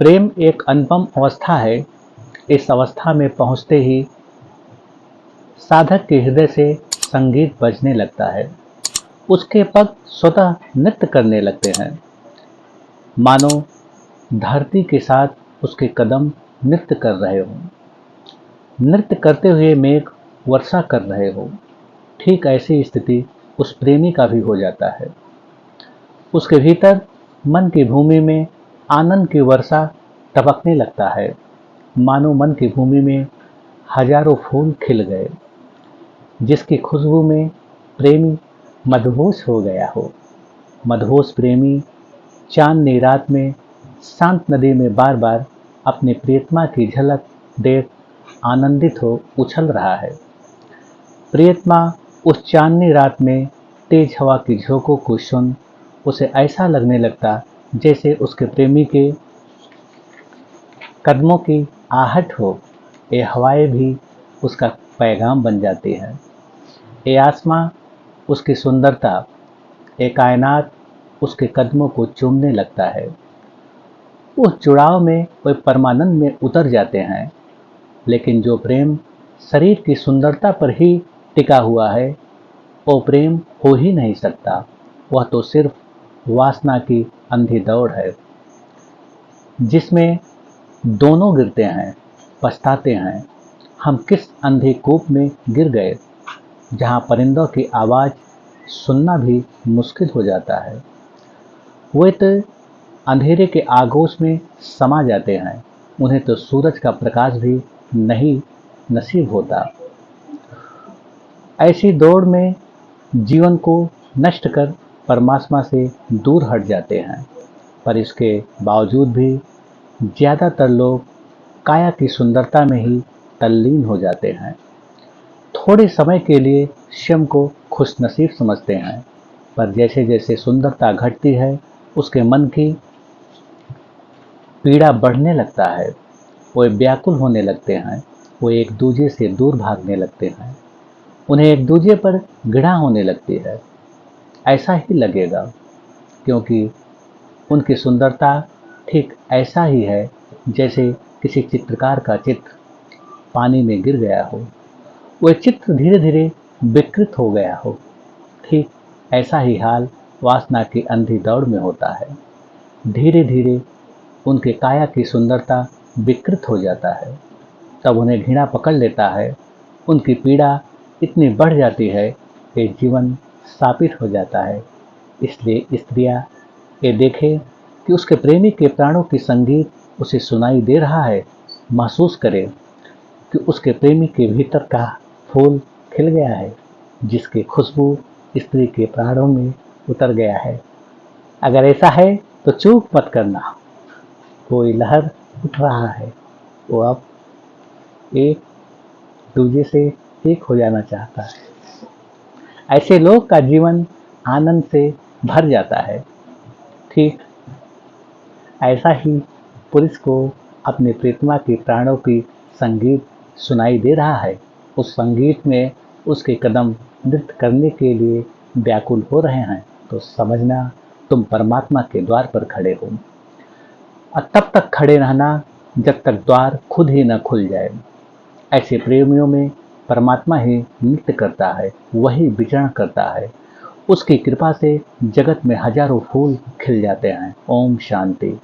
प्रेम एक अनुपम अवस्था है। इस अवस्था में पहुंचते ही साधक के हृदय से संगीत बजने लगता है। उसके पग स्वतः नृत्य करने लगते हैं, मानो धरती के साथ उसके कदम नृत्य कर रहे हों। नृत्य करते हुए मेघ वर्षा कर रहे हो। ठीक ऐसी स्थिति उस प्रेमी का भी हो जाता है। उसके भीतर मन की भूमि में आनंद की वर्षा टपकने लगता है, मानो मन की भूमि में हजारों फूल खिल गए, जिसकी खुशबू में प्रेमी मदहोश हो गया हो। मदहोश प्रेमी चांदनी रात में शांत नदी में बार बार अपनी प्रियतमा की झलक देख आनंदित हो उछल रहा है। प्रियतमा उस चांदनी रात में तेज हवा की झोंकों को सुन उसे ऐसा लगने लगता जैसे उसके प्रेमी के कदमों की आहट हो। ये हवाएं भी उसका पैगाम बन जाती हैं। ये आसमां उसकी सुंदरता, ये कायनात उसके कदमों को चूमने लगता है। उस जुड़ाव में वे परमानंद में उतर जाते हैं। लेकिन जो प्रेम शरीर की सुंदरता पर ही टिका हुआ है, वो प्रेम हो ही नहीं सकता। वह तो सिर्फ वासना की अंधी दौड़ है, जिसमें दोनों गिरते हैं, पछताते हैं। हम किस अंधे कूप में गिर गए, जहां परिंदों की आवाज़ सुनना भी मुश्किल हो जाता है। वे तो अंधेरे के आगोश में समा जाते हैं। उन्हें तो सूरज का प्रकाश भी नहीं नसीब होता। ऐसी दौड़ में जीवन को नष्ट कर परमात्मा से दूर हट जाते हैं। पर इसके बावजूद भी ज़्यादातर लोग काया की सुंदरता में ही तल्लीन हो जाते हैं। थोड़े समय के लिए स्वयं को खुशनसीब समझते हैं, पर जैसे जैसे सुंदरता घटती है, उसके मन की पीड़ा बढ़ने लगता है। वो व्याकुल होने लगते हैं। वो एक दूसरे से दूर भागने लगते हैं। उन्हें एक दूसरे पर घृणा होने लगती है। ऐसा ही लगेगा, क्योंकि उनकी सुंदरता ठीक ऐसा ही है जैसे किसी चित्रकार का चित्र पानी में गिर गया हो। वह चित्र धीरे धीरे विकृत हो गया हो। ठीक ऐसा ही हाल वासना की अंधी दौड़ में होता है। धीरे धीरे उनके काया की सुंदरता विकृत हो जाता है। तब उन्हें घृणा पकड़ लेता है। उनकी पीड़ा इतनी बढ़ जाती है कि जीवन शापित हो जाता है। इसलिए स्त्रियां ये देखे कि उसके प्रेमी के प्राणों की संगीत उसे सुनाई दे रहा है, महसूस करे कि उसके प्रेमी के भीतर का फूल खिल गया है, जिसकी खुशबू स्त्री के प्राणों में उतर गया है। अगर ऐसा है तो चूक मत करना, कोई लहर उठ रहा है। वो अब एक दूसरे से एक हो जाना चाहता है। ऐसे लोग का जीवन आनंद से भर जाता है। ठीक ऐसा ही पुरुष को अपने प्रीतमा के प्राणों की संगीत सुनाई दे रहा है। उस संगीत में उसके कदम नृत्य करने के लिए व्याकुल हो रहे हैं, तो समझना तुम परमात्मा के द्वार पर खड़े हो। और तब तक खड़े रहना जब तक द्वार खुद ही न खुल जाए। ऐसे प्रेमियों में परमात्मा ही नृत्य करता है, वही विचरण करता है। उसकी कृपा से जगत में हजारों फूल खिल जाते हैं। ओम शांति।